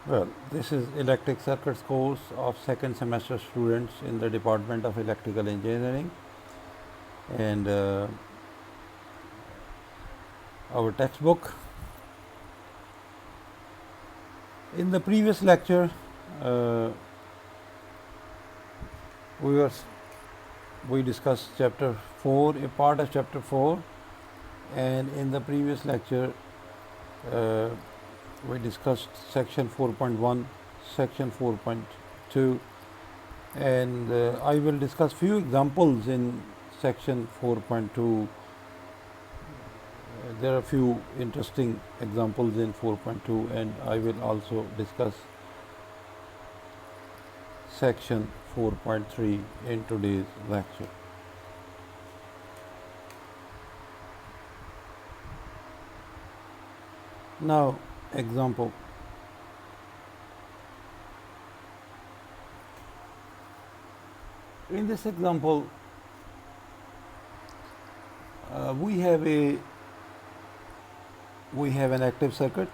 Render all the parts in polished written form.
Well, this is Electric Circuits course of second semester students in the Department of Electrical Engineering, and our textbook. In the previous lecture, uh, we were we discussed chapter 4, a part of chapter 4, and in the previous lecture uh, we discussed section 4.1, section 4.2, and I will discuss few examples in section 4.2. There are few interesting examples in 4.2, and I will also discuss section 4.3 in today's lecture. Now, example. In this example, we have an active circuit.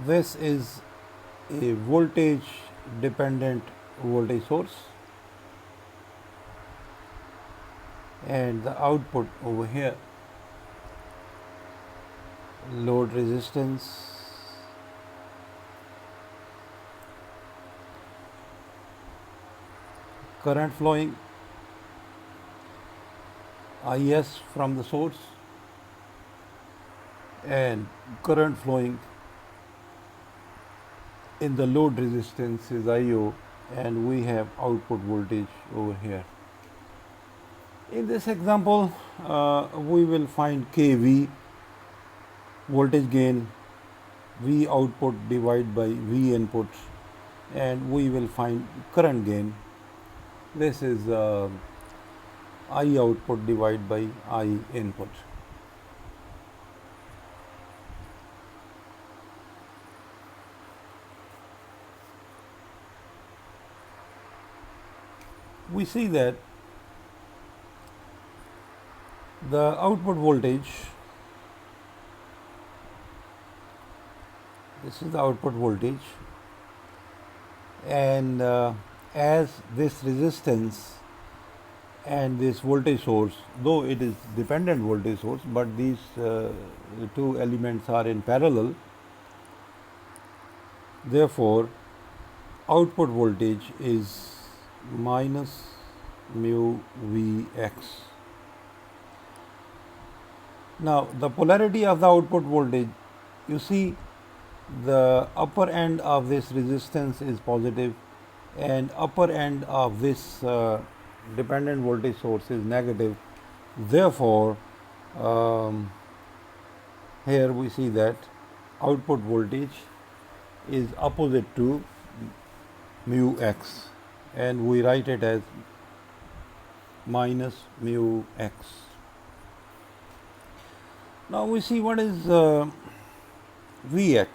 This is a voltage dependent voltage source, and the output over here, load resistance, current flowing, IS from the source, and current flowing in the load resistance is IO, and we have output voltage over here. In this example, we will find kV, voltage gain, V output divided by V input, and we will find current gain. This is I output divided by I input. We see that the output voltage, this is the output voltage, and as this resistance and this voltage source, though it is dependent voltage source, but these two elements are in parallel, therefore output voltage is minus mu Vx. Now, the polarity of the output voltage, you see the upper end of this resistance is positive and upper end of this dependent voltage source is negative. Therefore, here we see that output voltage is opposite to mu x, and we write it as minus mu x. Now we see what is Vx.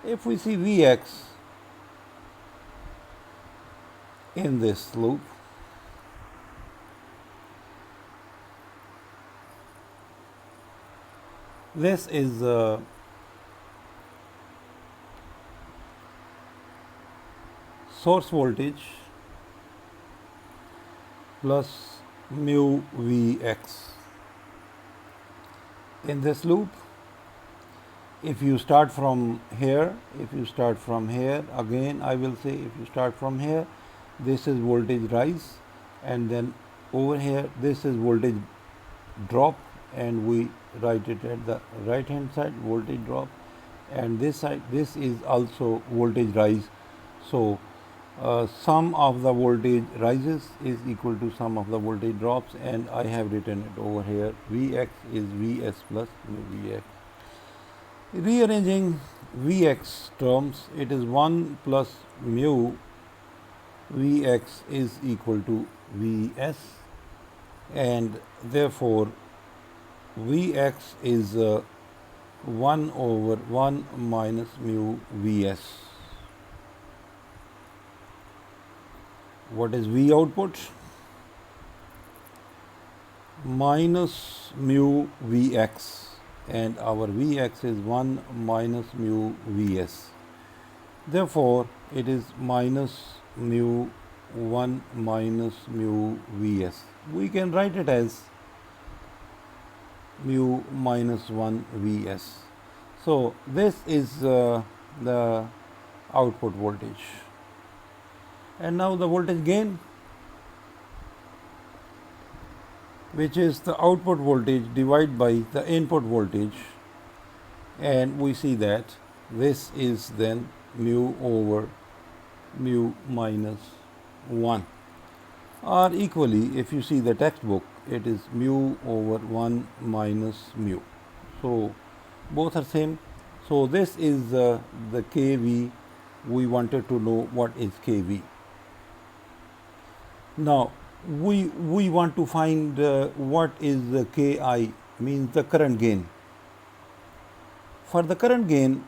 If we see Vx in this loop, this is source voltage plus mu Vx. In this loop, if you start from here, again I will say, if you start from here, this is voltage rise, and then over here this is voltage drop, and we write it at the right hand side, voltage drop, and this side, this is also voltage rise. So sum of the voltage rises is equal to sum of the voltage drops, and I have written it over here, Vx is Vs plus mu Vx. Rearranging Vx terms, it is 1 plus mu Vx is equal to Vs, and therefore Vx is 1 over 1 minus mu Vs. What is V output? Minus mu Vx, and our Vx is 1 minus mu Vs. Therefore, it is minus mu 1 minus mu Vs. We can write it as mu minus 1 Vs. So, this is the output voltage. And now the voltage gain, which is the output voltage divided by the input voltage, and we see that this is then mu over mu minus 1, or equally, if you see the textbook, it is mu over 1 minus mu. So both are same. So this is the kV. We wanted to know what is kV. Now we want to find what is the Ki, means the current gain. For the current gain,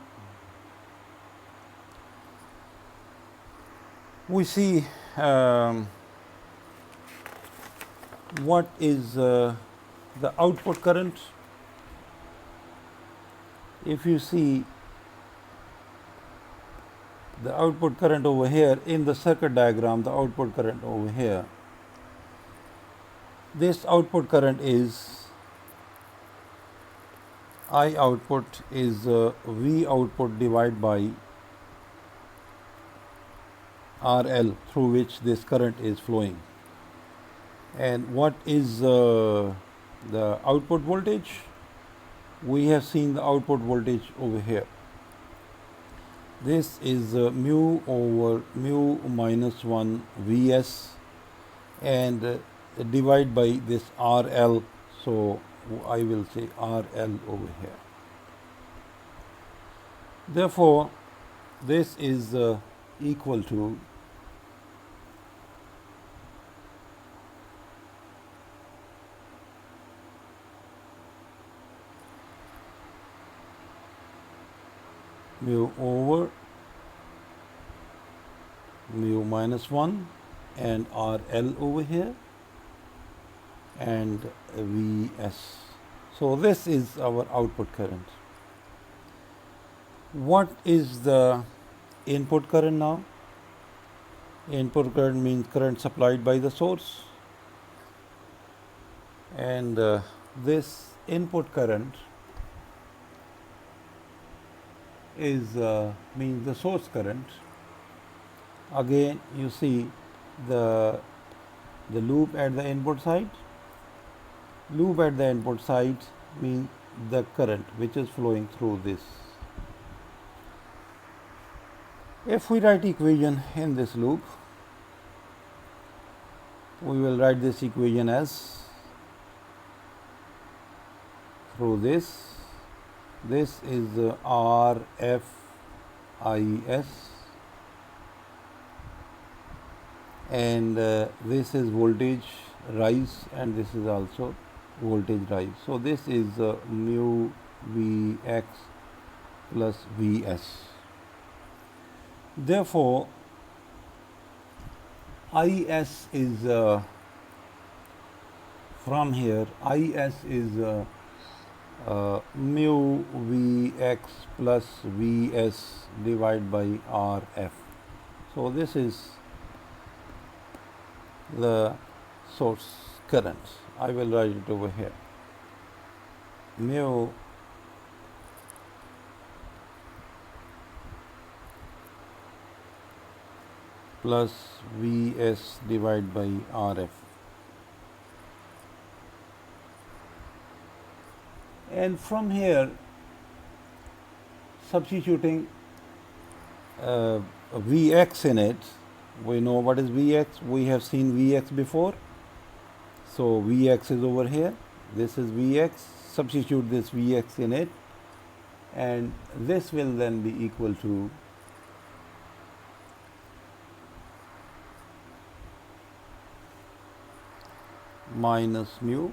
we see what is the output current. If you see the output current over here in the circuit diagram, the output current over here, this output current is I output is V output divided by RL, through which this current is flowing. And what is the output voltage? We have seen the output voltage over here. This is mu over mu minus 1 Vs, and divide by this RL. So I will say RL over here. Therefore, this is equal to mu over mu minus 1 and RL over here and Vs. So this is our output current. What is the input current now? Input current means current supplied by the source, and this input current is means the source current. Again, you see the loop at the input side. Loop at the input side means the current which is flowing through this. If we write equation in this loop, we will write this equation as through this. This is RFIS, and this is voltage rise, and this is also voltage rise. So this is mu Vx plus Vs. Therefore, Is is from here, Is is mu Vx plus Vs divided by Rf. So this is the source current. I will write it over here. Mu plus Vs divided by Rf. And from here, substituting Vx in it, we know what is Vx. We have seen Vx before. So Vx is over here. This is Vx. Substitute this Vx in it, and this will then be equal to minus mu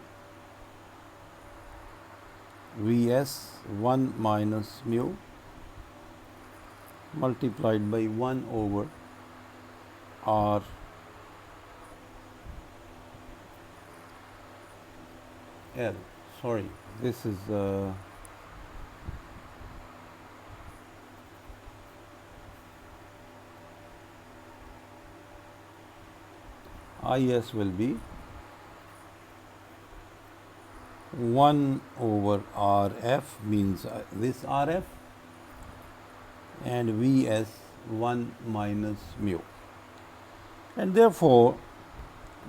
Vs 1 minus mu multiplied by 1 over R L. Sorry, this is Is will be 1 over Rf, means this Rf, and Vs 1 minus mu. And therefore,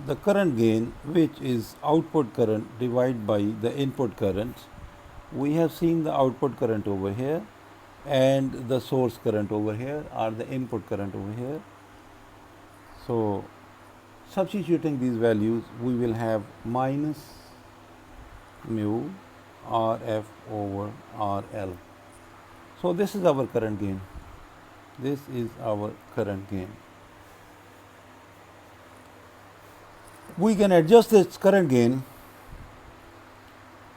the current gain, which is output current divided by the input current, we have seen the output current over here and the source current over here, or the input current over here. So, substituting these values, we will have minus mu Rf over Rl. So, this is our current gain. This is our current gain. We can adjust this current gain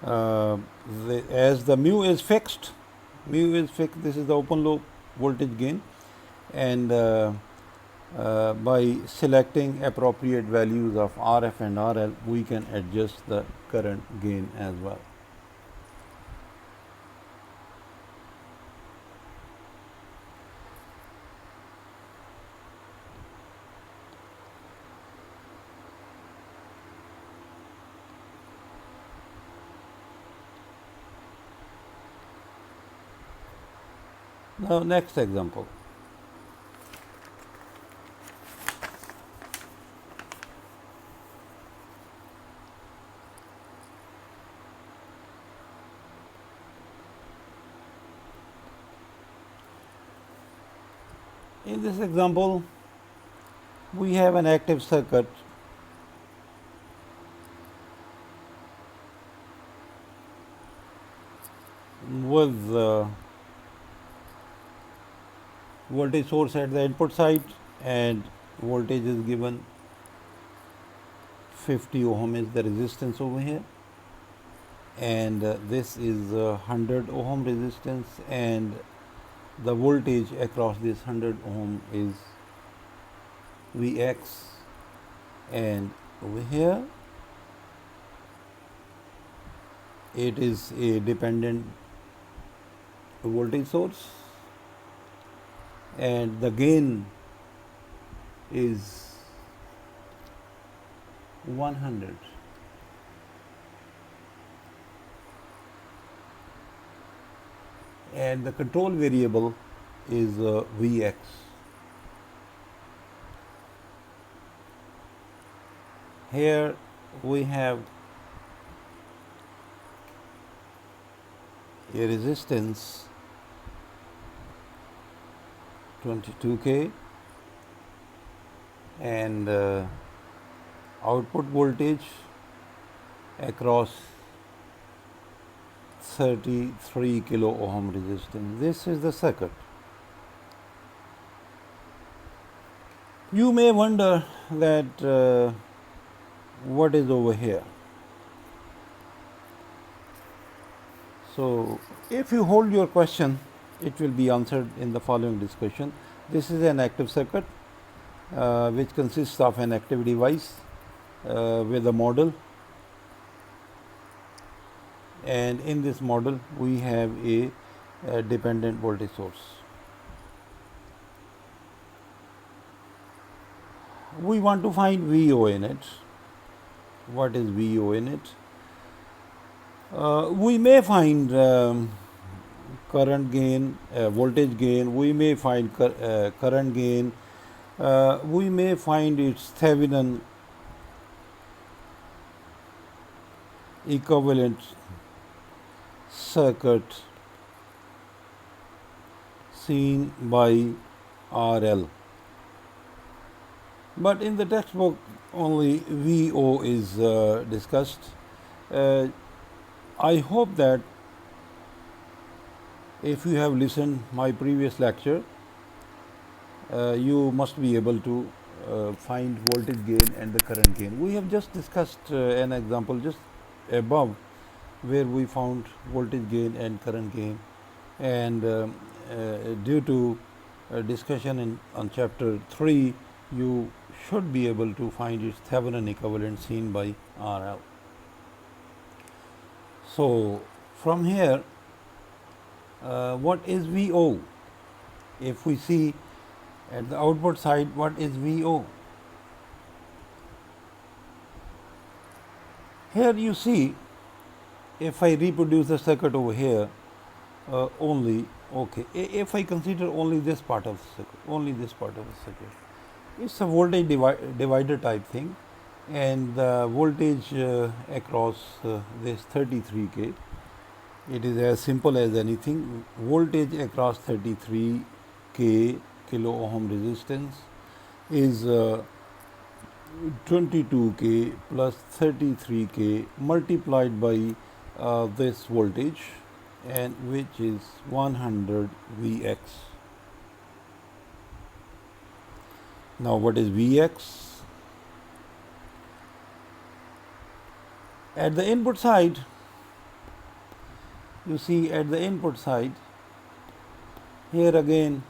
as the mu is fixed. Mu is fixed. This is the open loop voltage gain, and by selecting appropriate values of Rf and Rl, we can adjust the current gain as well. Now, next example. In this example, we have an active circuit with voltage source at the input side, and voltage is given 50 ohm is the resistance over here, and this is 100 ohm resistance, and the voltage across this 100 ohm is Vx, and over here it is a dependent voltage source, and the gain is 100. And the control variable is Vx. Here we have a resistance 22K and output voltage across 33 kilo ohm resistance. This is the circuit. You may wonder that what is over here. So, if you hold your question, it will be answered in the following discussion. This is an active circuit which consists of an active device with a model, and in this model we have a dependent voltage source. We want to find VO in it. What is VO in it? We may find current gain, voltage gain, we may find current gain, we may find its Thevenin equivalent circuit seen by RL. But in the textbook only VO is discussed. I hope that if you have listened my previous lecture, you must be able to find voltage gain and the current gain. We have just discussed an example just above where we found voltage gain and current gain, and due to discussion on chapter 3, you should be able to find its Thevenin equivalent seen by RL. So from here, what is VO? If we see at the output side, what is VO? Here you see, if I reproduce the circuit over here, only, okay, if I consider only this part of the circuit, it's a voltage divider type thing, and the voltage across this 33K, it is as simple as anything. Voltage across 33K kilo ohm resistance is 22K plus 33K multiplied by this voltage, and which is 100 Vx. Now what is Vx? At the input side, you see at the input side, here again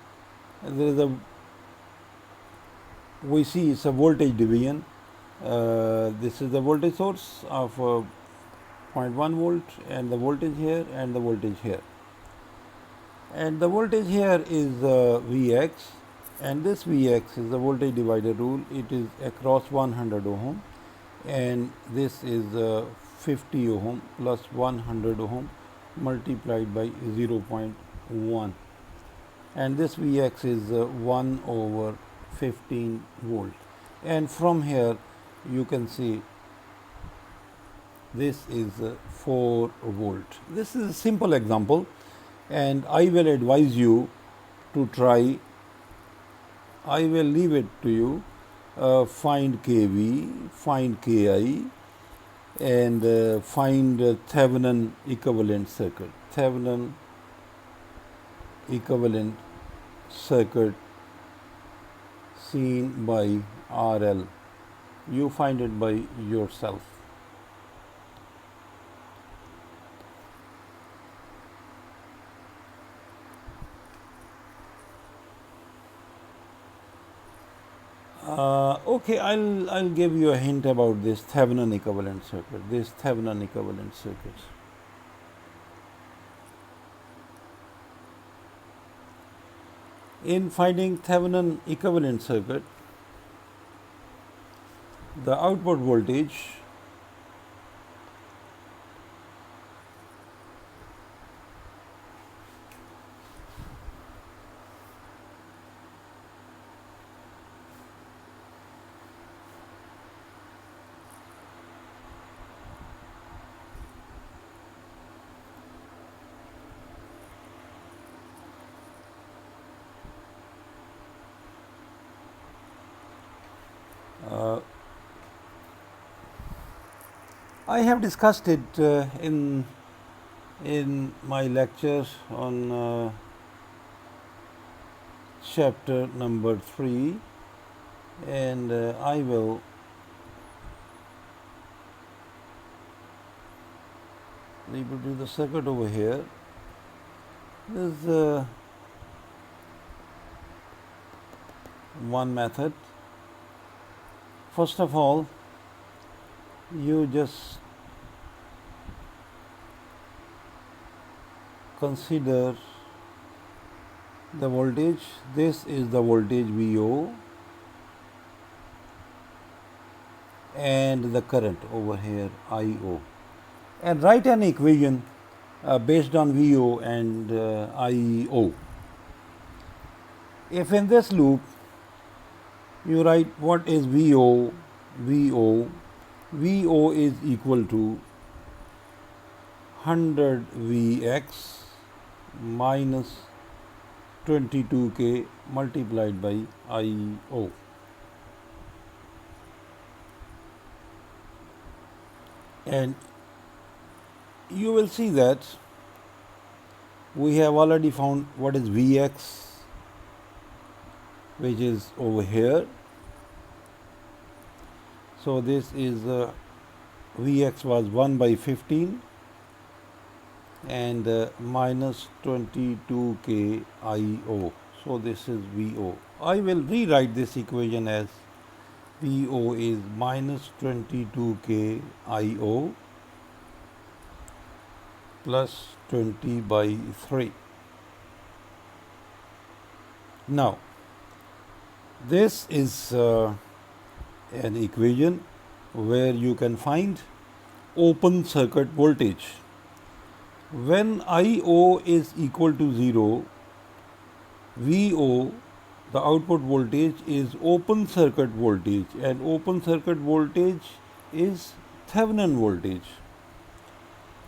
there is a, we see it's a voltage division. This is the voltage source of 0.1 volt, and the voltage here and the voltage here, and the voltage here is Vx, and this Vx is the voltage divider rule. It is across 100 ohm, and this is 50 ohm plus 100 ohm multiplied by 0.1, and this Vx is 1 over 15 volt, and from here you can see this is 4 volt. This is a simple example, and I will advise you to try. I will leave it to you. Find kV, find Ki, and find Thevenin equivalent circuit. Thevenin equivalent circuit seen by RL. You find it by yourself. Okay, I'll give you a hint about this Thevenin equivalent circuit. In finding Thevenin equivalent circuit, the output voltage I have discussed it in my lecture on chapter number 3, and I will reproduce the circuit over here. This is one method. First of all, you just consider the voltage. This is the voltage VO, and the current over here IO, and write an equation based on VO and IO. If in this loop you write what is VO is equal to 100 Vx minus 22K multiplied by IO. And you will see that we have already found what is Vx, which is over here, So this is Vx was 1 by 15 and minus 22k IO. So this is VO. I will rewrite this equation as VO is minus 22k IO plus 20 by 3. Now, this is an equation where you can find open circuit voltage. When IO is equal to 0, VO, the output voltage, is open circuit voltage, and open circuit voltage is Thevenin voltage.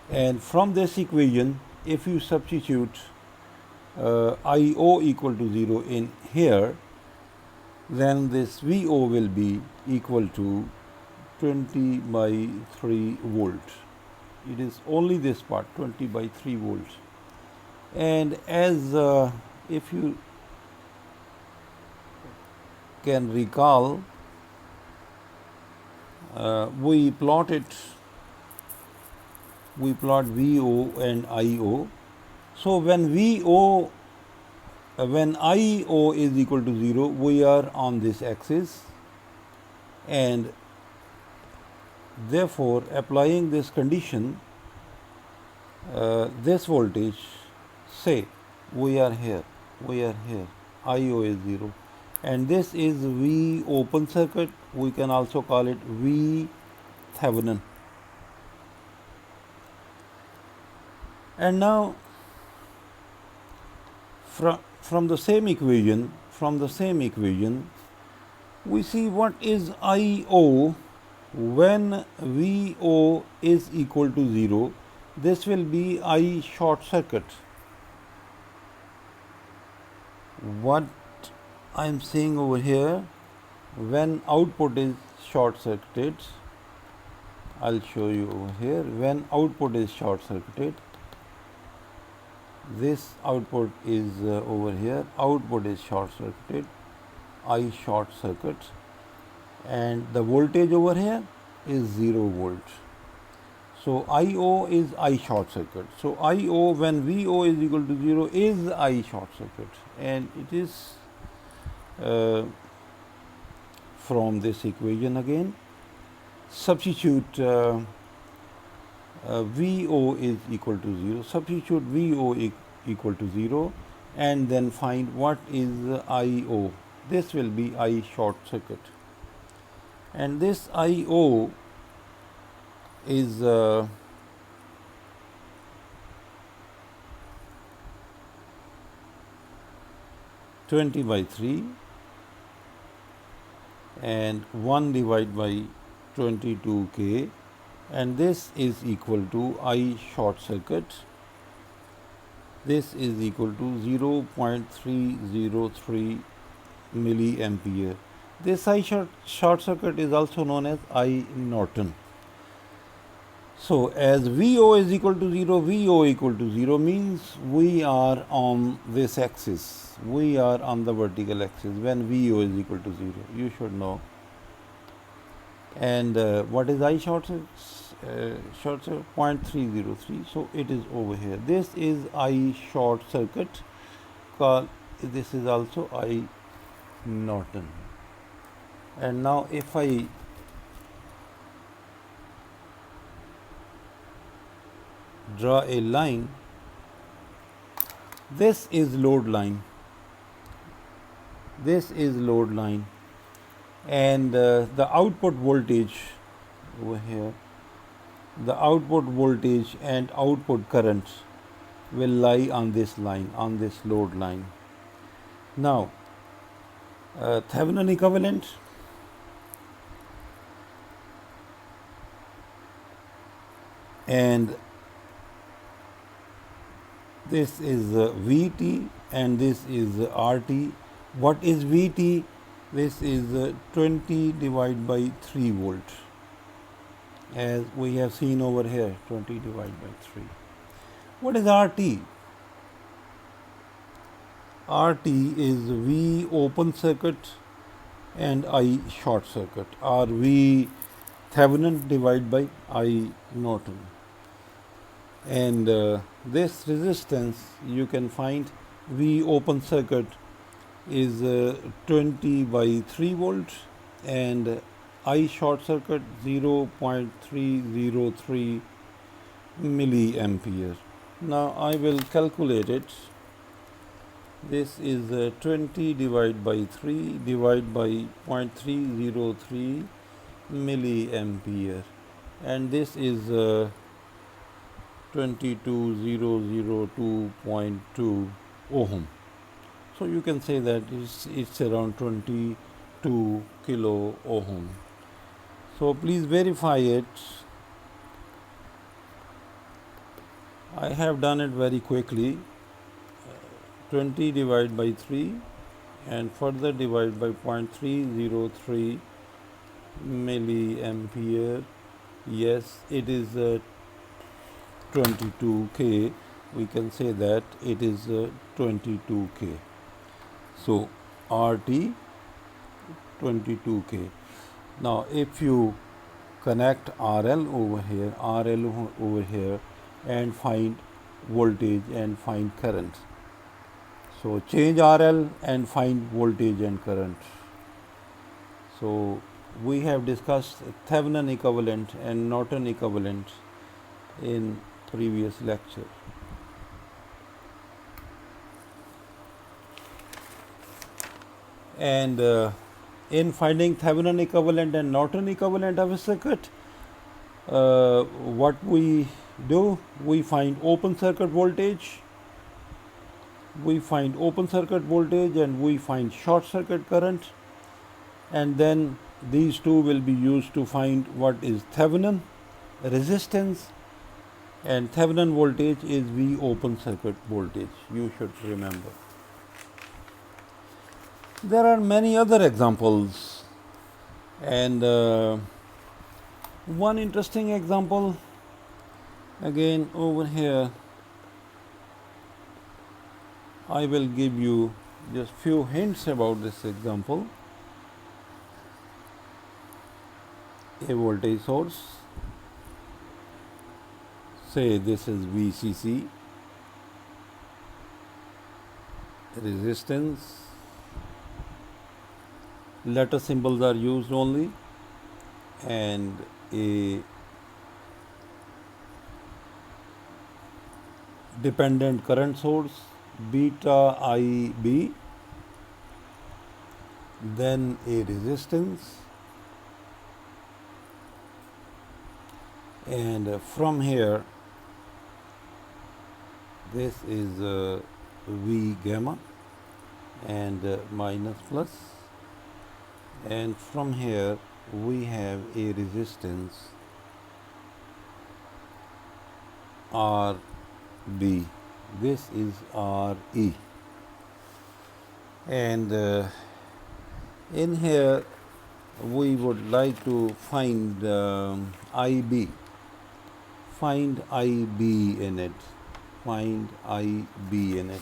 And from this equation, if you substitute IO equal to 0 in here, then this VO will be equal to 20 by 3 volts. It is only this part, 20 by 3 volts. And as if you can recall, we plot VO and IO. So when IO is equal to 0, we are on this axis, and therefore applying this condition, this voltage, say we are here, IO is 0, and this is V open circuit. We can also call it V Thevenin. And now from the same equation, we see what is IO when VO is equal to 0. This will be I short circuit. What I am saying over here, when output is short circuited, I'll show you over here. When output is short circuited, this output is over here, output is short circuited, I short circuit, and the voltage over here is 0 volt. So IO is I short circuit. So IO when VO is equal to 0 is I short circuit, and it is from this equation again. Substitute VO is equal to 0. Substitute VO equal to 0, and then find what is IO. This will be I short circuit, and this IO is 20 by 3 and 1 divided by 22k, and this is equal to I short circuit. This is equal to 0.303 milliampere. This I short circuit is also known as I Norton. So as VO is equal to 0, VO equal to 0 means we are on this axis. We are on the vertical axis when VO is equal to 0. You should know. And what is I short circuit? Short circuit 0.303. So it is over here. This is I short circuit. This is also I Norton. And now if I draw a line, this is load line, and the output voltage over here, the output voltage and output current will lie on this line, on this load line. Now Thevenin equivalent, and this is VT and this is RT. What is VT? This is 20 divided by 3 volt, as we have seen over here, 20 divided by 3. What is RT? RT is V open circuit and I short circuit, or V Thevenin divided by I Norton. And this resistance you can find V open circuit is 20 by 3 volts, and I short circuit 0.303 milliampere. Now I will calculate it. This is 20 divided by 3 divided by 0.303 milliampere, and this is 22002.2 ohm. So you can say that it's around 22 kilo ohm. So please verify it. I have done it very quickly. 20 divided by 3 and further divided by 0.303 milliampere. Yes, it is 22k. We can say that it is 22k. So RT 22k. Now if you connect RL over here and find voltage and find current. So change RL and find voltage and current. So we have discussed Thevenin equivalent and Norton equivalent in previous lecture. And in finding Thevenin equivalent and Norton equivalent of a circuit, what we do, we find open circuit voltage, and we find short circuit current, and then these two will be used to find what is Thevenin resistance, and Thevenin voltage is V open circuit voltage. You should remember. There are many other examples, and one interesting example again over here. I will give you just few hints about this example. A voltage source, say this is VCC, resistance, letter symbols are used only, and a dependent current source, beta IB, then a resistance, and from here this is V gamma and minus plus, and from here we have a resistance RB. This is RE, and in here we would like to find IB. Find IB in it. Find IB in it.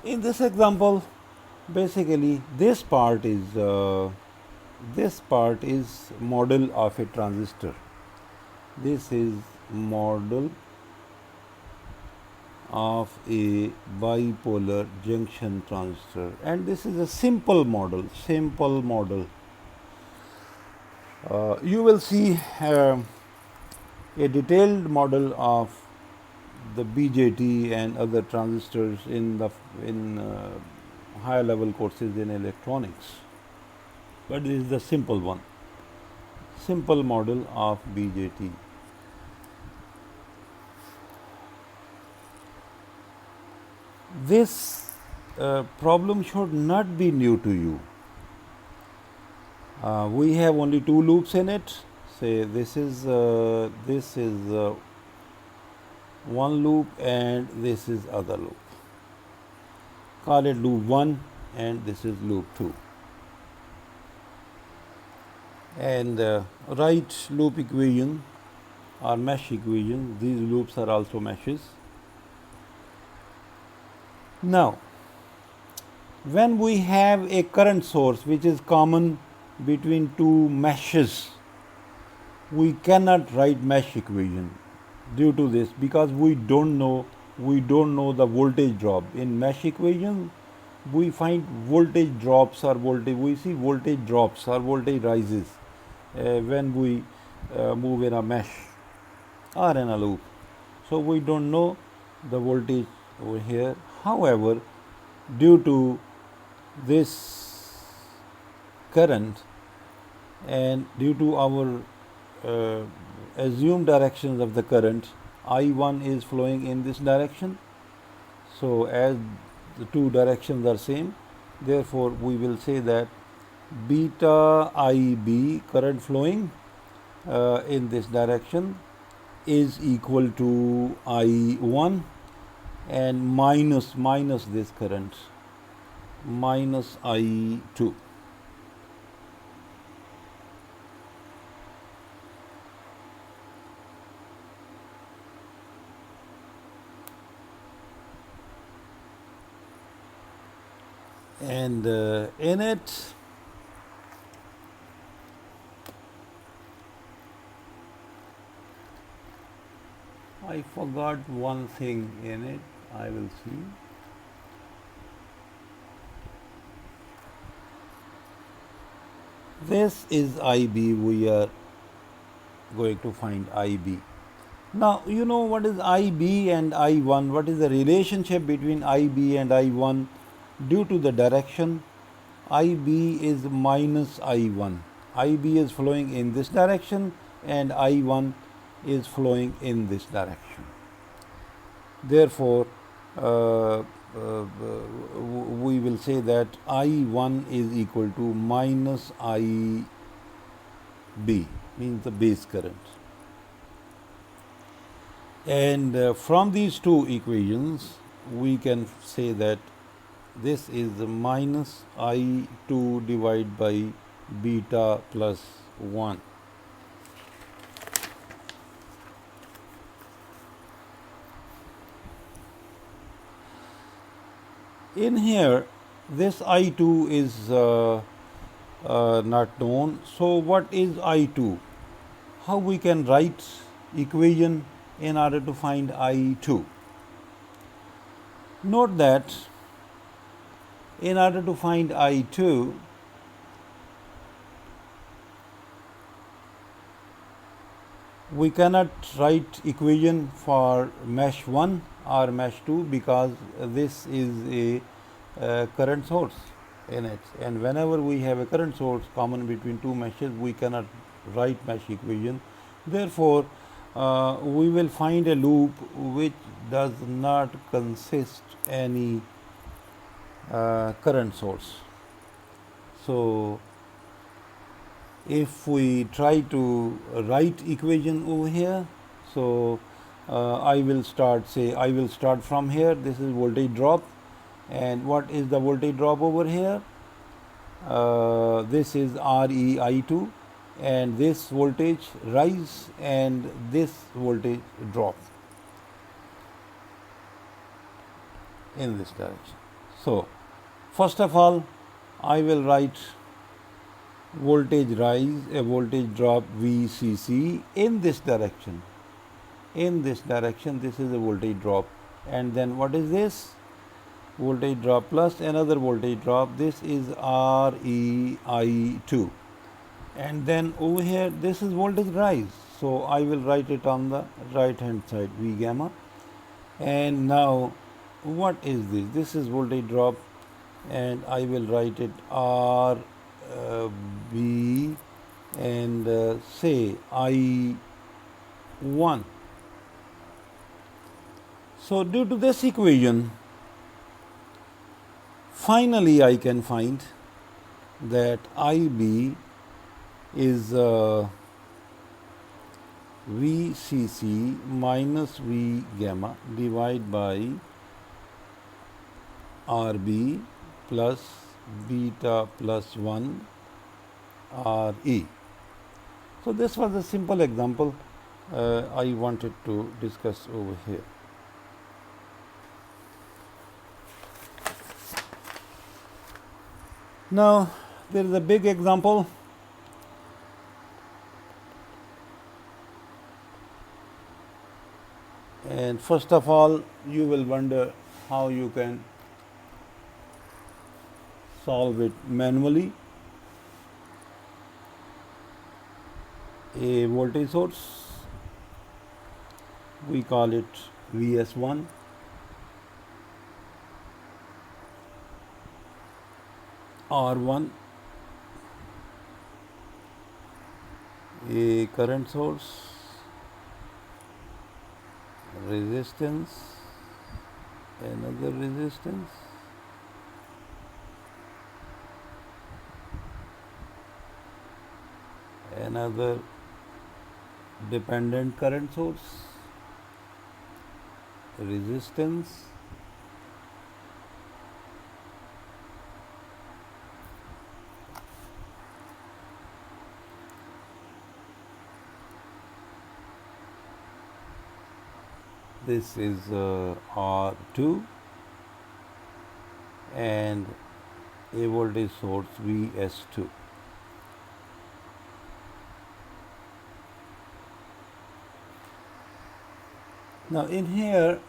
In this example, basically this part is model of a transistor. This is model of a bipolar junction transistor, and this is a simple model. You will see a detailed model of the BJT and other transistors in higher level courses in electronics, but this is the simple one, simple model of BJT. This problem should not be new to you. We have only two loops in it. Say this is one loop and this is other loop. Call it loop 1 and this is loop 2. And write loop equation or mesh equation. These loops are also meshes. Now, When we have a current source which is common between two meshes, we cannot write mesh equation due to this, because we don't know the voltage drop. In mesh equation we find voltage drops or voltage drops or voltage rises when we move in a mesh or in a loop. So we don't know the voltage over here. However, due to this current and due to our assumed directions of the current, I1 is flowing in this direction. So as the two directions are same, therefore we will say that beta IB, current flowing in this direction, is equal to I1 and minus this current, minus I2. And in it, I forgot one thing in it, I will see. This is IB, we are going to find IB. Now, you know what is IB and I1, what is the relationship between IB and I1 due to the direction. IB is minus I1. IB is flowing in this direction and I1 is flowing in this direction. Therefore, we will say that I1 is equal to minus IB, means the base current. And from these two equations, we can say that this is minus I2 divided by beta plus 1. In here, this I2 is not known. So what is I2? How we can write equation in order to find I2? Note that in order to find I2, we cannot write equation for mesh 1 or mesh 2 because this is a current source in it, and whenever we have a current source common between two meshes, we cannot write mesh equation. Therefore, we will find a loop which does not consist any current source. So if we try to write equation over here, so I will start from here. This is voltage drop, and what is the voltage drop over here? This is REI2, and this voltage rise and this voltage drop in this direction. So first of all, I will write voltage rise, a voltage drop VCC in this direction. In this direction, this is a voltage drop, and then what is this? Voltage drop plus another voltage drop. This is REI2, and then over here this is voltage rise. So I will write it on the right hand side, V gamma. And now what is this? This is voltage drop, and I will write it R B and say I1. So due to this equation, finally I can find that IB is VCC minus V gamma divided by RB plus beta plus 1 RE. So this was a simple example I wanted to discuss over here. Now there is a big example, and first of all you will wonder how you can solve it manually. A voltage source, we call it VS1, R1, a current source, resistance, another resistance, another dependent current source, resistance, this is R2, and a voltage source VS2. Now in here,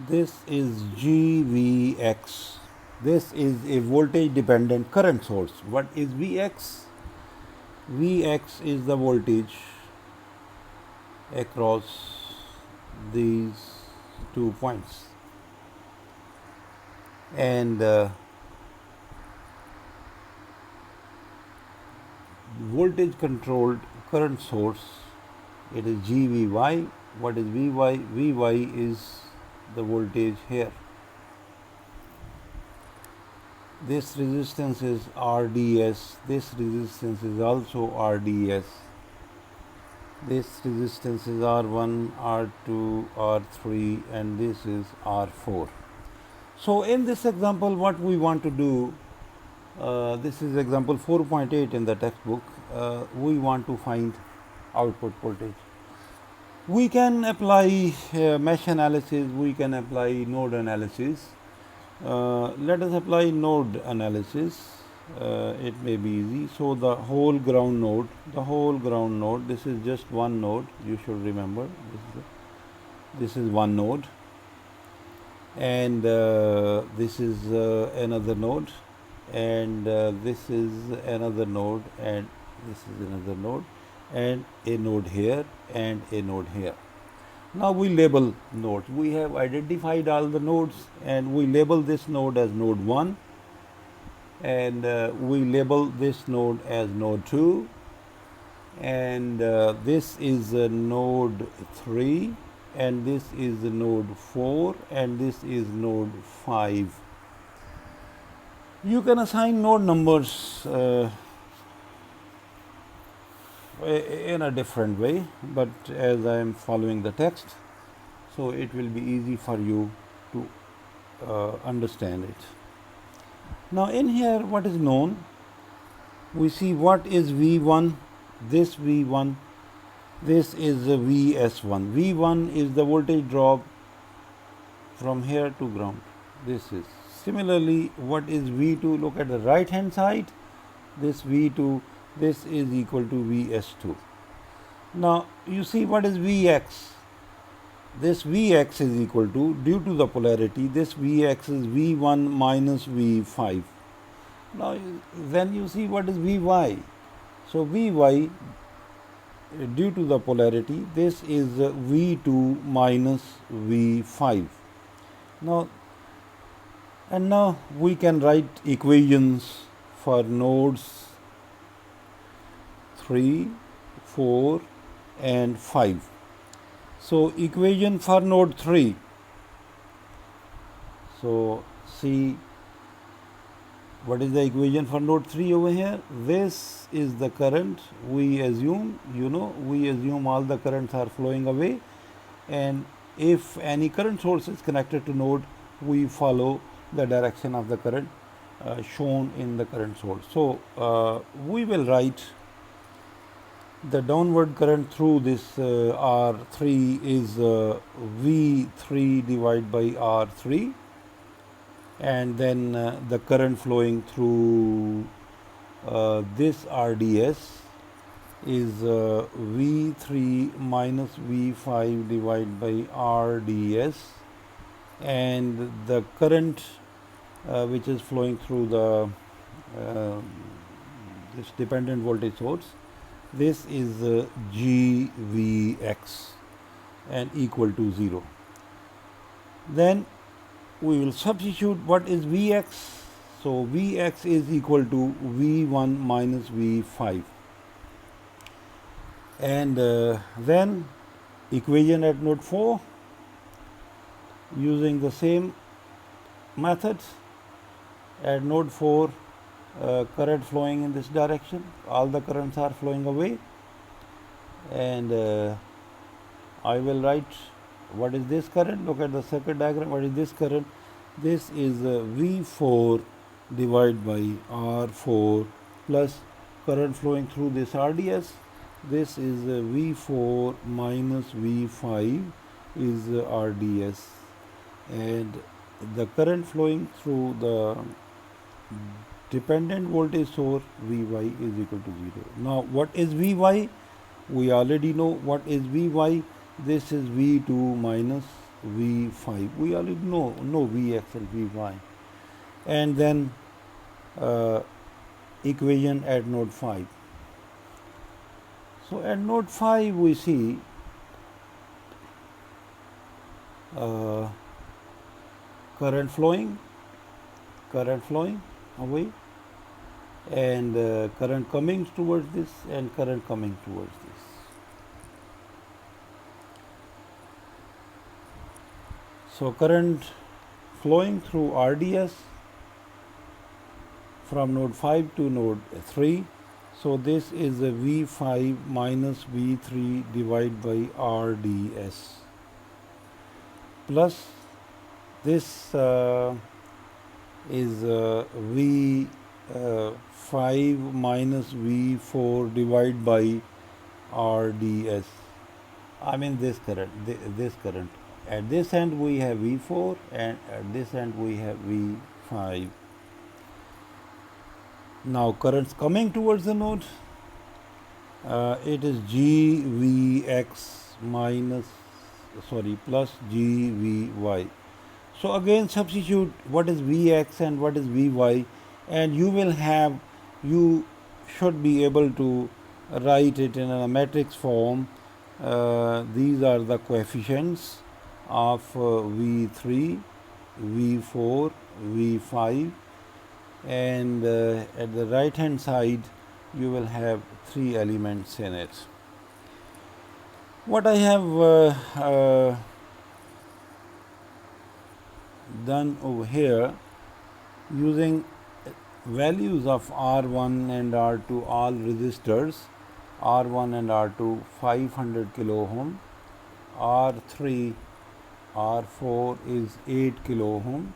this is GVX. This is a voltage dependent current source. What is VX? VX is the voltage across these 2 points, and voltage controlled current source, it is GVY. What is VY? VY is the voltage here. This resistance is RDS, this resistance is also RDS, this resistance is R1, R2, R3, and this is R4. So in this example, what we want to do, this is example 4.8 in the textbook, we want to find output voltage. We can apply mesh analysis, we can apply node analysis. Let us apply node analysis. It may be easy. So the whole ground node, this is just one node, you should remember, this is one node, and this is another node, and this is another node, and this is another node, and a node here and a node here. Now we label nodes. We have identified all the nodes, and we label this node as node 1, and we label this node as node 2, and this is node 3, and this is node 4, and this is node 5. You can assign node numbers in a different way, but as I am following the text, so it will be easy for you to understand it. Now in here, what is known, we see what is V1, this V1, this is the VS1. V1 is the voltage drop from here to ground. This is similarly what is V2. Look at the right hand side, this V2, this is equal to VS2. Now you see what is Vx. This Vx is equal to, due to the polarity, this Vx is V1 minus V5. Now then you see what is Vy. So Vy, due to the polarity, this is V2 minus V5. Now we can write equations for nodes 3, 4, and 5. So equation for node 3. So see what is the equation for node 3 over here. This is the current. We assume, we assume all the currents are flowing away, and if any current source is connected to node, we follow the direction of the current shown in the current source. So we will write the downward current through this R3 is V3 divided by R3, and then the current flowing through this RDS is V3 minus V5 divided by RDS, and the current which is flowing through the this dependent voltage source, this is GVX and equal to 0. Then we will substitute what is Vx. So Vx is equal to V1 minus V5, and then equation at node 4 using the same methods. At node 4, current flowing in this direction, all the currents are flowing away, and I will write what is this current. Look at the circuit diagram. What is this current? This is V4 divided by R4 plus current flowing through this RDS. This is V4 minus V5 is RDS, and the current flowing through the dependent voltage source Vy is equal to 0. Now what is Vy? We already know what is Vy. This is V2 minus V5. We already know Vx and Vy. And then equation at node 5. So at node 5 we see current flowing away, and current coming towards this, and current coming towards this. So current flowing through RDS from node 5 to node 3. So this is a V5 minus V3 divided by RDS plus this is V5 minus V4 divided by RDS. I mean this current, this current. At this end we have V4, and at this end we have V5. Now currents coming towards the node, it is GVX plus GVY. So again substitute what is Vx and what is Vy, and you should be able to write it in a matrix form. These are the coefficients of V3, V4, V5, and at the right hand side you will have 3 elements in it. What I have done over here, using values of R1 and R2, all resistors, R1 and R2 500 kilo ohm, R3, R4 is 8 kilo ohm,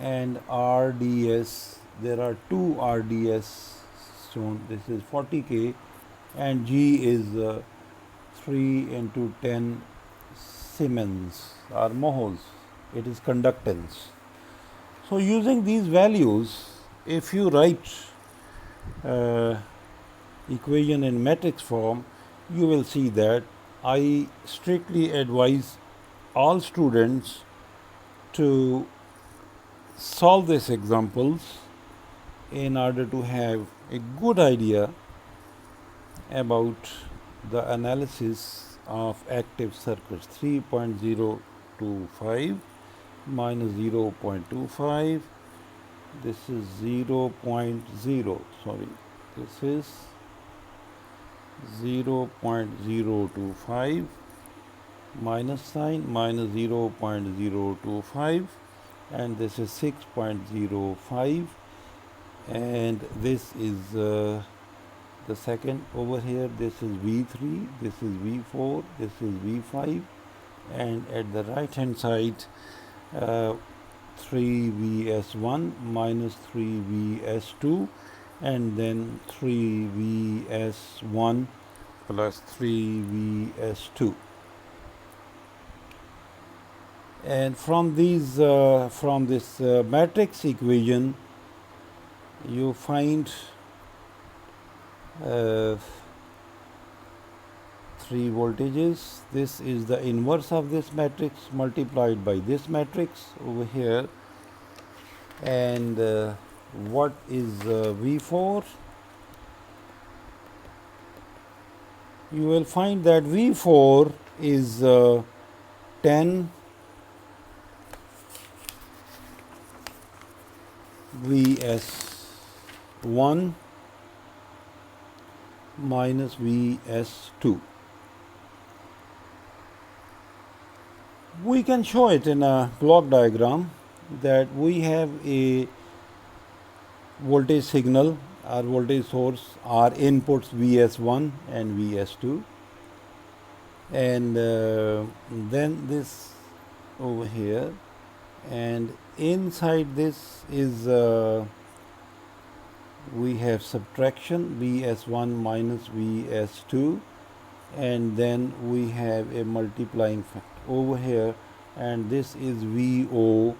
and RDS, there are 2 RDS shown. This is 40K, and G is 3 into 10 Siemens or moles. It is conductance. So using these values, if you write equation in matrix form, you will see that I strictly advise all students to solve these examples in order to have a good idea about the analysis of active circuits. 3.025 minus 0.25, this is 0.0, sorry, this is 0.025 minus sign minus 0.025, and this is 6.05, and this is the second over here. This is V3, this is V4, this is V5, and at the right hand side 3Vs1 minus 3Vs2, and then 3Vs1 plus 3Vs2. And from these from this matrix equation you find uh, three voltages. This is the inverse of this matrix multiplied by this matrix over here. And what is V4? You will find that V4 is 10 Vs1 minus Vs2. We can show it in a block diagram that we have a voltage signal, our voltage source, our inputs Vs1 and Vs2, and then this over here, and inside this is we have subtraction Vs1 minus Vs2, and then we have a multiplying factor over here, and this is Vo,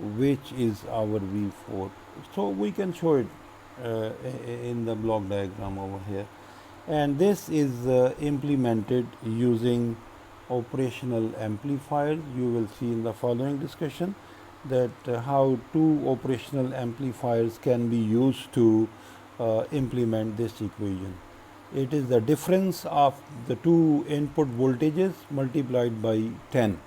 which is our V4. So we can show it in the block diagram over here. And this is implemented using operational amplifiers. You will see in the following discussion that how two operational amplifiers can be used to implement this equation. It is the difference of the two input voltages multiplied by 10.